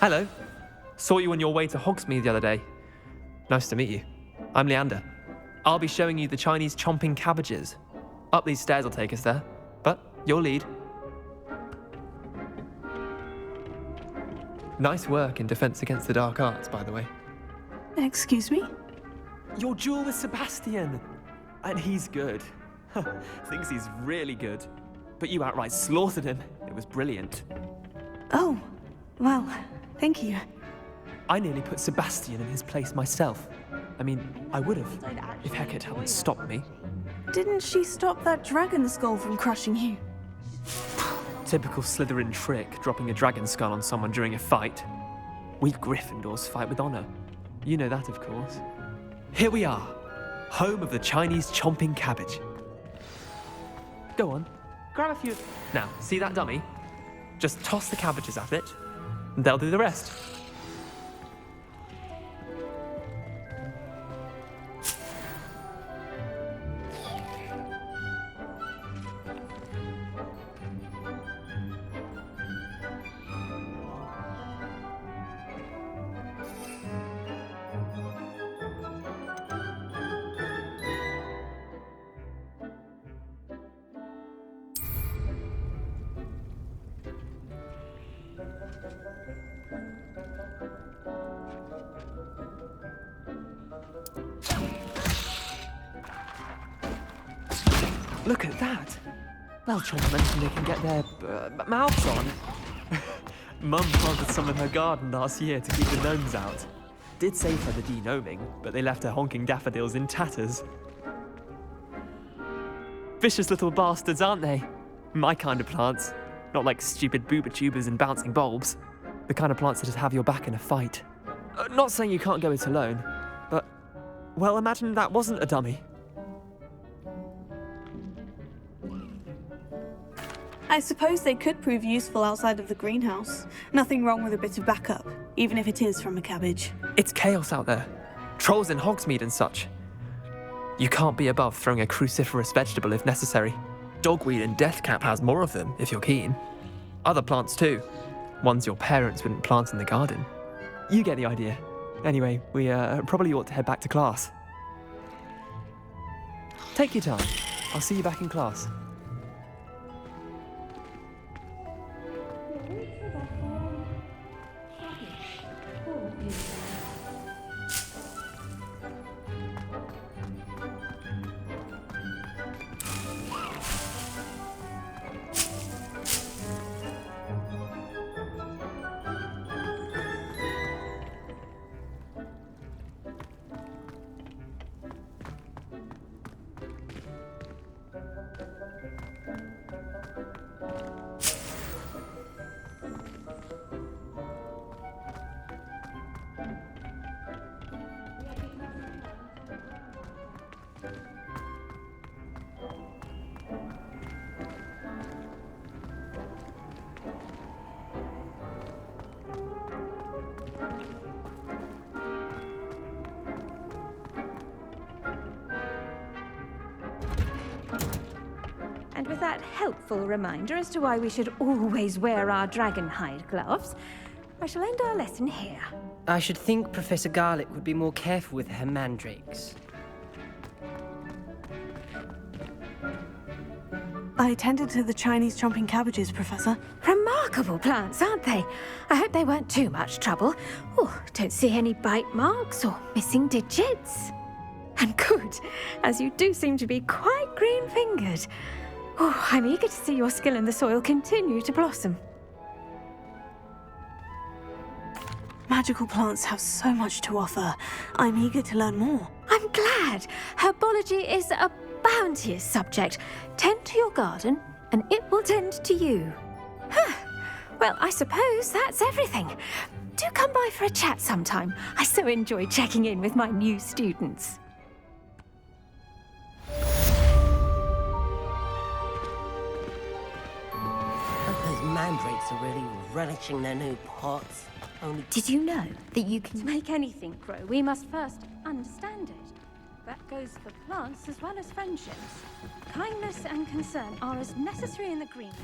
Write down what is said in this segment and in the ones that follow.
Hello. Saw you on your way to Hogsmeade the other day. Nice to meet you. I'm Leander. I'll be showing you the Chinese chomping cabbages. Up these stairs will take us there, but you'll lead. Nice work in Defense Against the Dark Arts, by the way. Excuse me? Your duel with Sebastian! And he's good. Thinks he's really good. But you outright slaughtered him. It was brilliant. Oh, well, thank you. I nearly put Sebastian in his place myself. I mean, I would have, if Hecate hadn't stopped me. Didn't she stop that dragon skull from crushing you? Typical Slytherin trick, dropping a dragon skull on someone during a fight. We Gryffindors fight with honor. You know that, of course. Here we are, home of the Chinese chomping cabbage. Go on, grab a few. Now, see that dummy? Just toss the cabbages at it, and they'll do the rest. Look at that! Well, Chomp mentioned they can get their mouths on. Mum planted some in her garden last year to keep the gnomes out. Did save her the de-gnoming, but they left her honking daffodils in tatters. Vicious little bastards, aren't they? My kind of plants. Not like stupid booba tubers and bouncing bulbs. The kind of plants that just have your back in a fight. Not saying you can't go it alone, but, well, imagine that wasn't a dummy. I suppose they could prove useful outside of the greenhouse. Nothing wrong with a bit of backup, even if it is from a cabbage. It's chaos out there. Trolls in Hogsmeade and such. You can't be above throwing a cruciferous vegetable if necessary. Dogweed and deathcap has more of them, if you're keen. Other plants too. Ones your parents wouldn't plant in the garden. You get the idea. Anyway, we probably ought to head back to class. Take your time. I'll see you back in class. And with that helpful reminder as to why we should always wear our dragon hide gloves, I shall end our lesson here. I should think Professor Garlick would be more careful with her mandrakes. I attended to the Chinese chomping cabbages, Professor. Remarkable plants, aren't they? I hope they weren't too much trouble. Oh, don't see any bite marks or missing digits. And good, as you do seem to be quite green-fingered. Oh, I'm eager to see your skill in the soil continue to blossom. Magical plants have so much to offer. I'm eager to learn more. I'm glad. Herbology is a bounteous subject. Tend to your garden, and it will tend to you. Huh. Well, I suppose that's everything. Do come by for a chat sometime. I so enjoy checking in with my new students. Those mandrakes are really relishing their new pots. Only Did you know that you can make anything grow? We must first understand it. But goes for plants as well as friendships. Kindness and concern are as necessary in the greenhouse.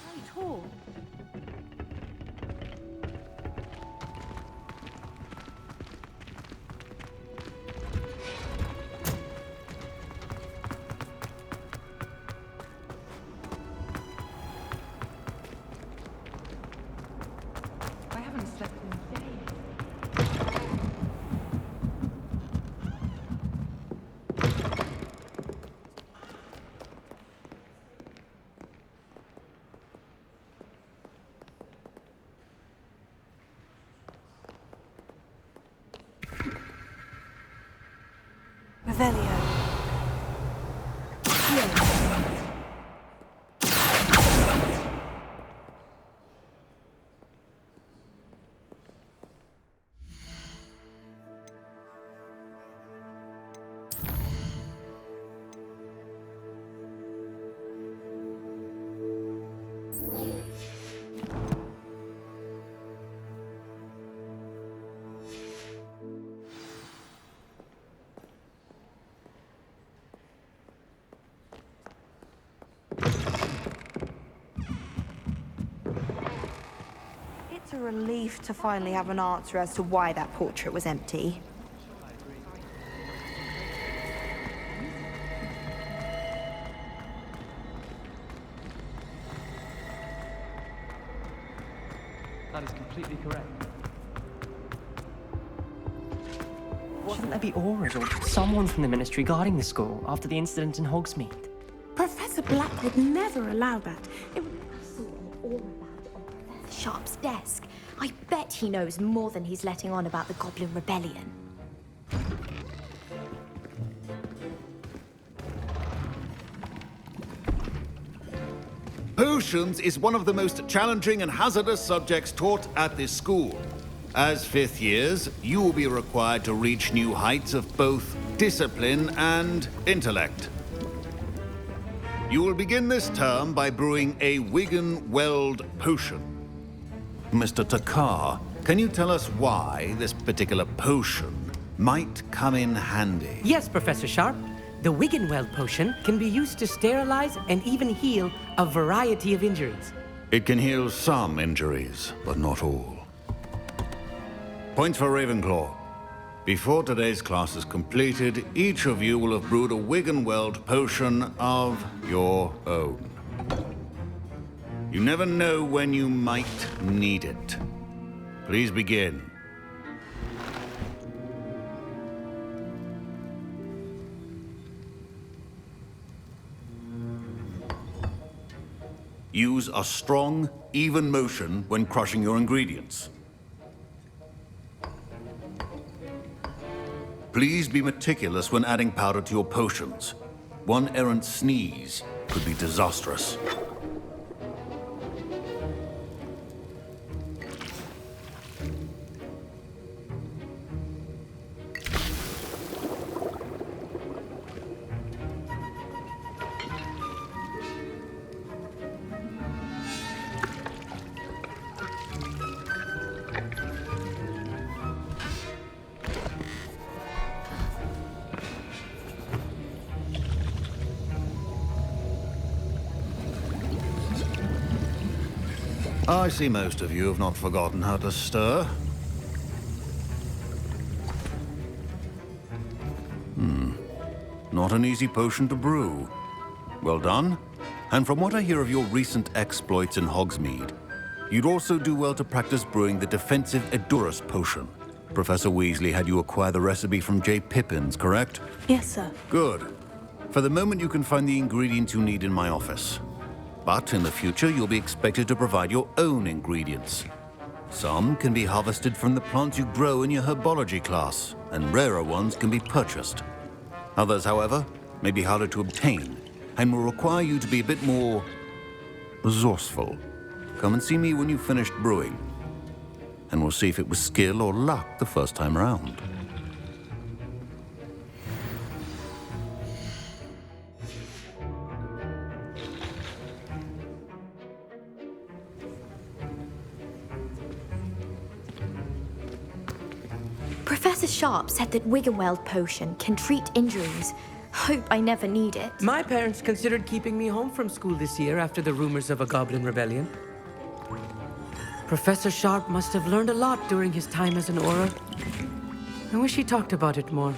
Very tall. I haven't slept in days. Revelio. It's a relief to finally have an answer as to why that portrait was empty. That is completely correct. Shouldn't there be Aurors or someone from the Ministry guarding the school after the incident in Hogsmeade? Professor Black would never allow that. It would... All about on Professor Sharp's desk. I bet he knows more than he's letting on about the Goblin Rebellion. Potions is one of the most challenging and hazardous subjects taught at this school. As fifth years, you will be required to reach new heights of both discipline and intellect. You will begin this term by brewing a Wigan-Weld potion. Mr. Takar, can you tell us why this particular potion might come in handy? Yes, Professor Sharp. The Wiggenweld potion can be used to sterilize and even heal a variety of injuries. It can heal some injuries, but not all. Points for Ravenclaw. Before today's class is completed, each of you will have brewed a Wiggenweld potion of your own. You never know when you might need it. Please begin. Use a strong, even motion when crushing your ingredients. Please be meticulous when adding powder to your potions. One errant sneeze could be disastrous. I see most of you have not forgotten how to stir. Not an easy potion to brew. Well done. And from what I hear of your recent exploits in Hogsmeade, you'd also do well to practice brewing the defensive Edurus potion. Professor Weasley had you acquire the recipe from J. Pippins, correct? Yes, sir. Good. For the moment, you can find the ingredients you need in my office. But in the future, you'll be expected to provide your own ingredients. Some can be harvested from the plants you grow in your herbology class, and rarer ones can be purchased. Others, however, may be harder to obtain, and will require you to be a bit more resourceful. Come and see me when you've finished brewing, and we'll see if it was skill or luck the first time around. Professor Sharp said that Wiggenweld potion can treat injuries. Hope I never need it. My parents considered keeping me home from school this year after the rumors of a goblin rebellion. Professor Sharp must have learned a lot during his time as an Auror. I wish he talked about it more.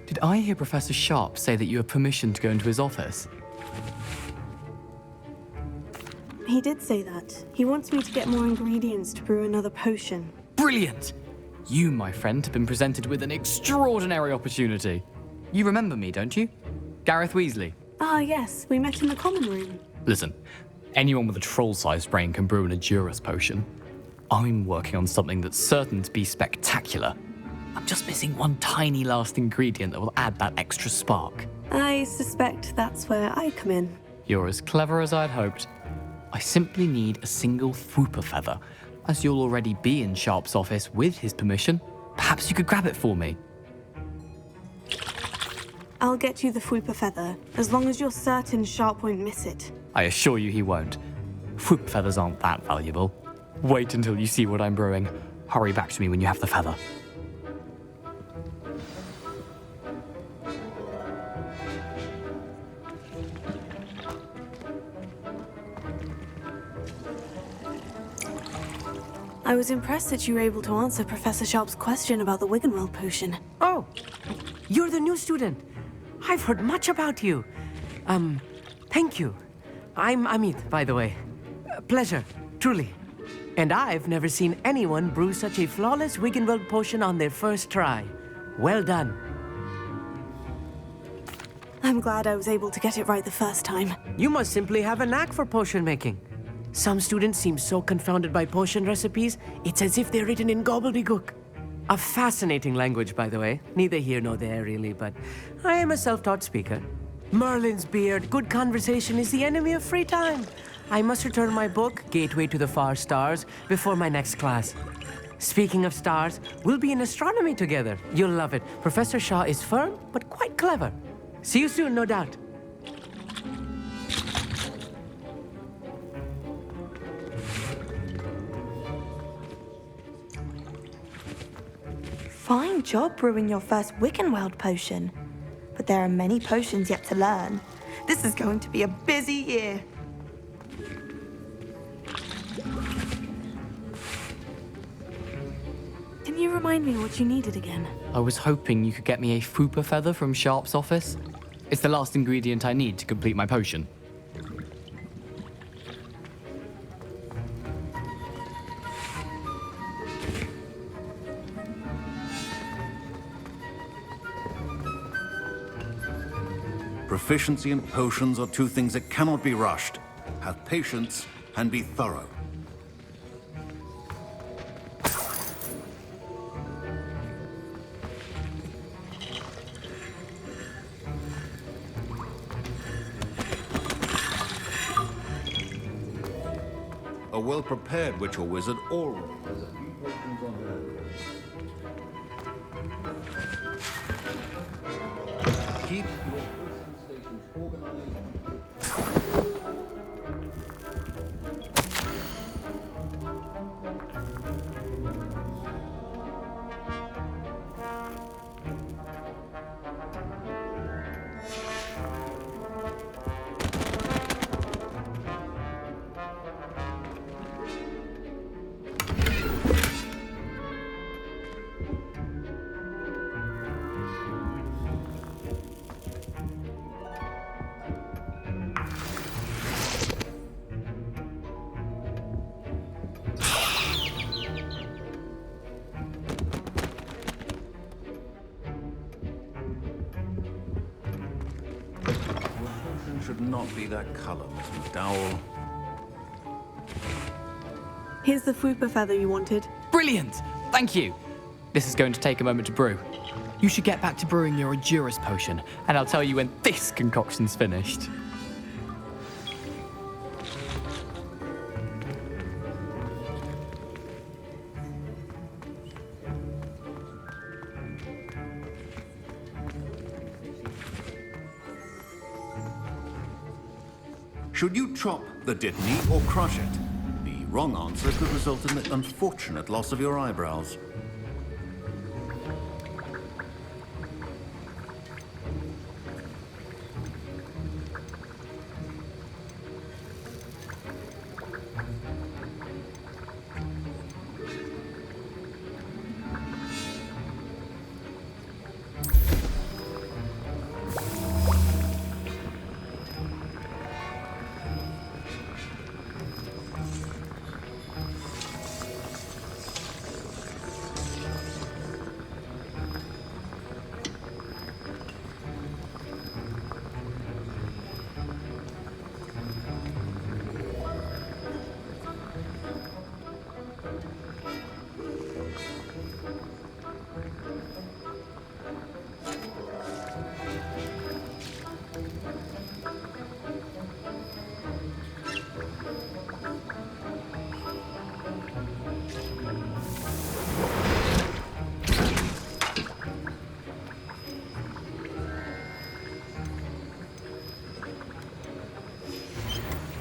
Did I hear Professor Sharp say that you have permission to go into his office? He did say that. He wants me to get more ingredients to brew another potion. Brilliant! You, my friend, have been presented with an extraordinary opportunity. You remember me, don't you? Gareth Weasley. Ah, yes, we met in the common room. Listen, anyone with a troll-sized brain can brew an Edurus potion. I'm working on something that's certain to be spectacular. I'm just missing one tiny last ingredient that will add that extra spark. I suspect that's where I come in. You're as clever as I'd hoped. I simply need a single Fwooper feather. As you'll already be in Sharp's office with his permission, perhaps you could grab it for me. I'll get you the Fwooper feather, as long as you're certain Sharp won't miss it. I assure you he won't. Fwooper feathers aren't that valuable. Wait until you see what I'm brewing. Hurry back to me when you have the feather. I was impressed that you were able to answer Professor Sharp's question about the Wiggenweld potion. Oh, you're the new student. I've heard much about you. Thank you. I'm Amit, by the way. Pleasure, truly. And I've never seen anyone brew such a flawless Wiggenweld potion on their first try. Well done. I'm glad I was able to get it right the first time. You must simply have a knack for potion making. Some students seem so confounded by potion recipes, it's as if they're written in gobbledygook. A fascinating language, by the way. Neither here nor there, really, but I am a self-taught speaker. Merlin's beard, good conversation is the enemy of free time. I must return my book, Gateway to the Far Stars, before my next class. Speaking of stars, we'll be in astronomy together. You'll love it. Professor Shaw is firm, but quite clever. See you soon, no doubt. Fine job brewing your first Wiggenweld potion. But there are many potions yet to learn. This is going to be a busy year. Can you remind me what you needed again? I was hoping you could get me a Fwooper feather from Sharp's office. It's the last ingredient I need to complete my potion. Proficiency in potions are two things that cannot be rushed. Have patience and be thorough. A well-prepared witch or wizard always has a few potions on hand. Keep your potion stations organized. Should not be that color, Miss McDowell. Here's the Fwooper feather you wanted. Brilliant! Thank you! This is going to take a moment to brew. You should get back to brewing your Edurus potion, and I'll tell you when this concoction's finished. Should you chop the Dittany or crush it? The wrong answer could result in the unfortunate loss of your eyebrows.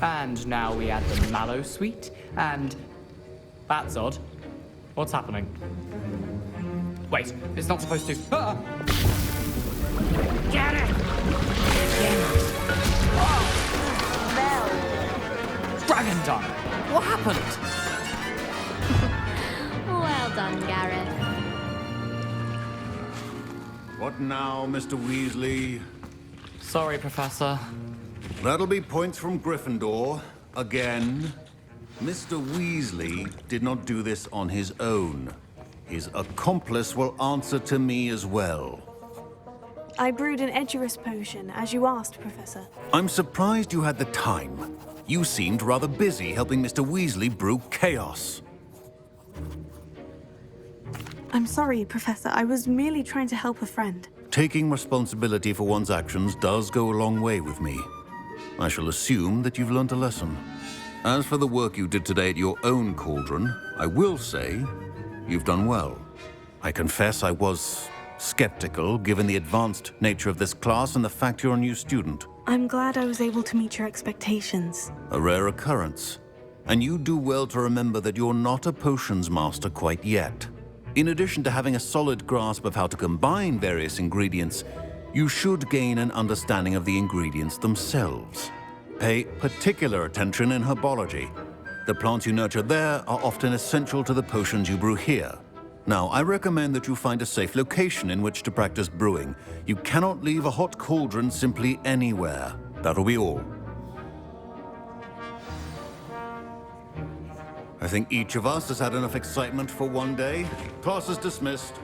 And now we add the mallow sweet, and... That's odd. What's happening? Wait, it's not supposed to... Ah! Get it! Dragon Dung! What happened? Well done, Gareth. What now, Mr. Weasley? Sorry, Professor. That'll be points from Gryffindor. Again. Mr. Weasley did not do this on his own. His accomplice will answer to me as well. I brewed an Edurus potion, as you asked, Professor. I'm surprised you had the time. You seemed rather busy helping Mr. Weasley brew chaos. I'm sorry, Professor. I was merely trying to help a friend. Taking responsibility for one's actions does go a long way with me. I shall assume that you've learnt a lesson. As for the work you did today at your own cauldron, I will say you've done well. I confess I was skeptical, given the advanced nature of this class and the fact you're a new student. I'm glad I was able to meet your expectations. A rare occurrence. And you do well to remember that you're not a potions master quite yet. In addition to having a solid grasp of how to combine various ingredients, you should gain an understanding of the ingredients themselves. Pay particular attention in herbology. The plants you nurture there are often essential to the potions you brew here. Now, I recommend that you find a safe location in which to practice brewing. You cannot leave a hot cauldron simply anywhere. That'll be all. I think each of us has had enough excitement for one day. Class is dismissed.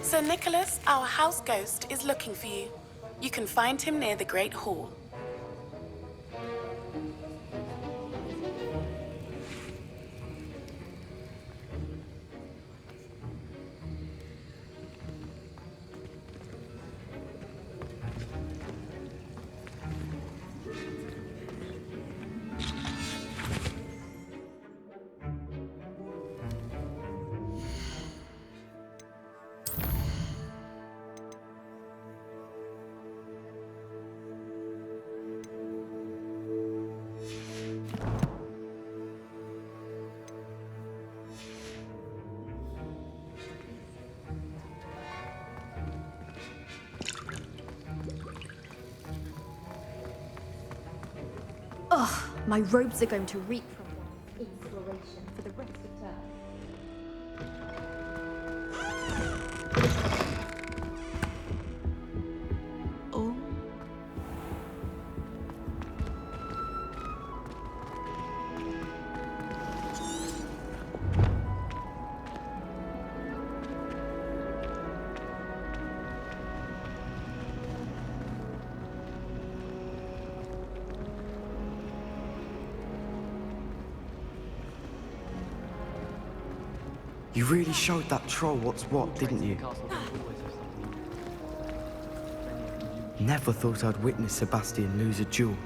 Sir Nicholas, our house ghost, is looking for you. You can find him near the Great Hall. Ugh, my robes are going to reek from inspiration for the rest of term. Oh. You really showed that troll what's what, didn't you? Never thought I'd witness Sebastian lose a duel.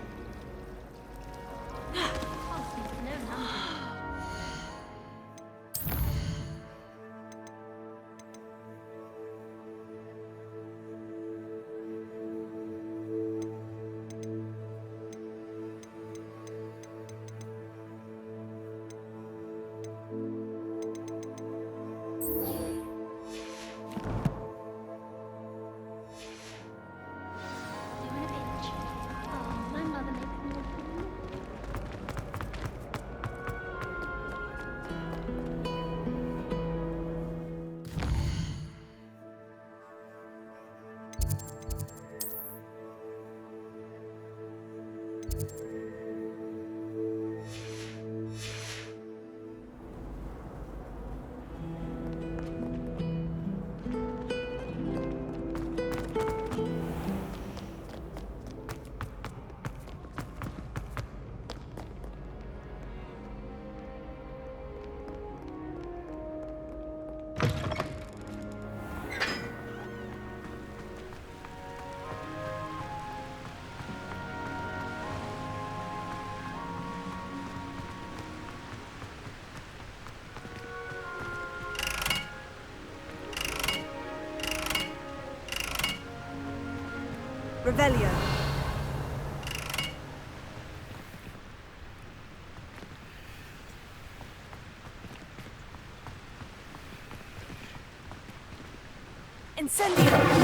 Revelio. Incendio.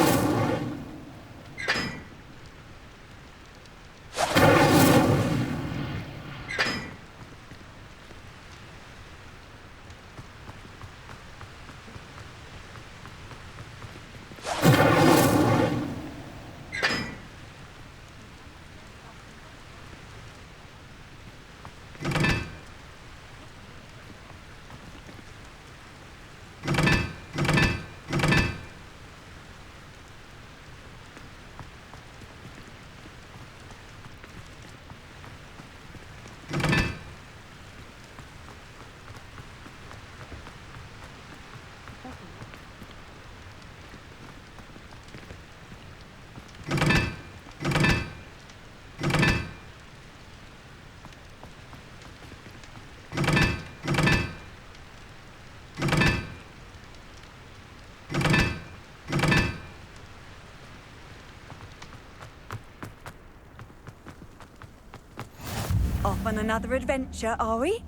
Off on another adventure, are we?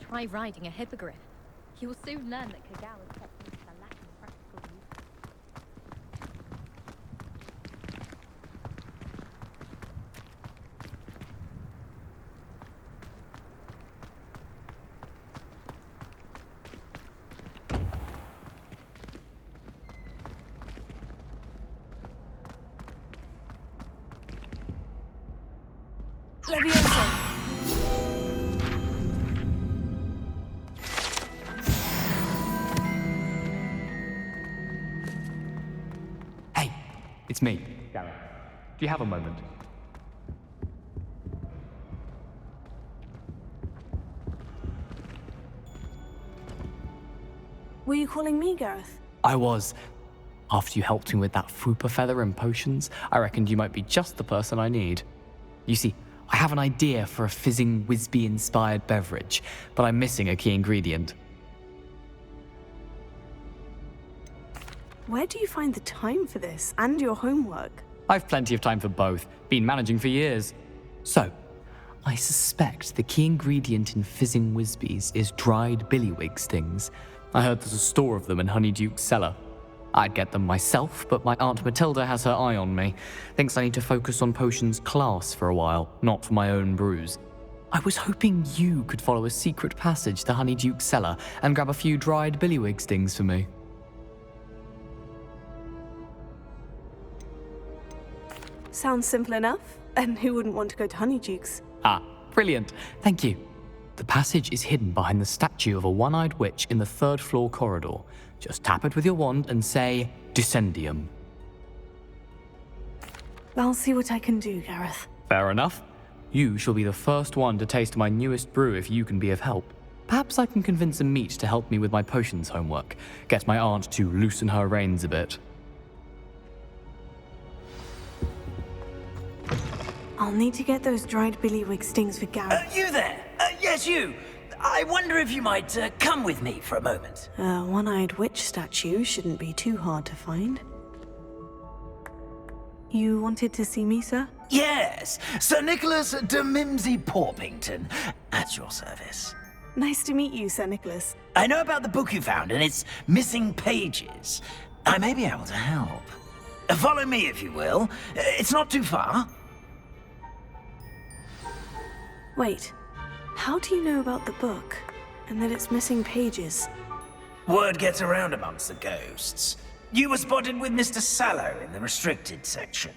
Try riding a hippogriff. You will soon learn that Kagawa's techniques are lacking practical use. Leviosa. It's me, Gareth. Do you have a moment? Were you calling me, Gareth? I was. After you helped me with that Fupa feather and potions, I reckoned you might be just the person I need. You see, I have an idea for a fizzing Whizbee-inspired beverage, but I'm missing a key ingredient. Where do you find the time for this and your homework? I've plenty of time for both. Been managing for years. So, I suspect the key ingredient in fizzing Whizbees is dried billywig stings. I heard there's a store of them in Honeyduke's cellar. I'd get them myself, but my Aunt Matilda has her eye on me. Thinks I need to focus on potions class for a while, not for my own brews. I was hoping you could follow a secret passage to Honeyduke's cellar and grab a few dried billywig stings for me. Sounds simple enough. And who wouldn't want to go to Honeyduke's? Ah, brilliant. Thank you. The passage is hidden behind the statue of a one-eyed witch in the third-floor corridor. Just tap it with your wand and say, Descendium. I'll see what I can do, Gareth. Fair enough. You shall be the first one to taste my newest brew if you can be of help. Perhaps I can convince a meat to help me with my potions homework. Get my aunt to loosen her reins a bit. I'll need to get those dried billywig stings for Gareth. You there? Yes, you. I wonder if you might come with me for a moment. A one-eyed witch statue shouldn't be too hard to find. You wanted to see me, sir? Yes, Sir Nicholas de Mimsy Porpington, at your service. Nice to meet you, Sir Nicholas. I know about the book you found and its missing pages. I may be able to help. Follow me, if you will. It's not too far. Wait, how do you know about the book? And that it's missing pages? Word gets around amongst the ghosts. You were spotted with Mr. Sallow in the restricted section.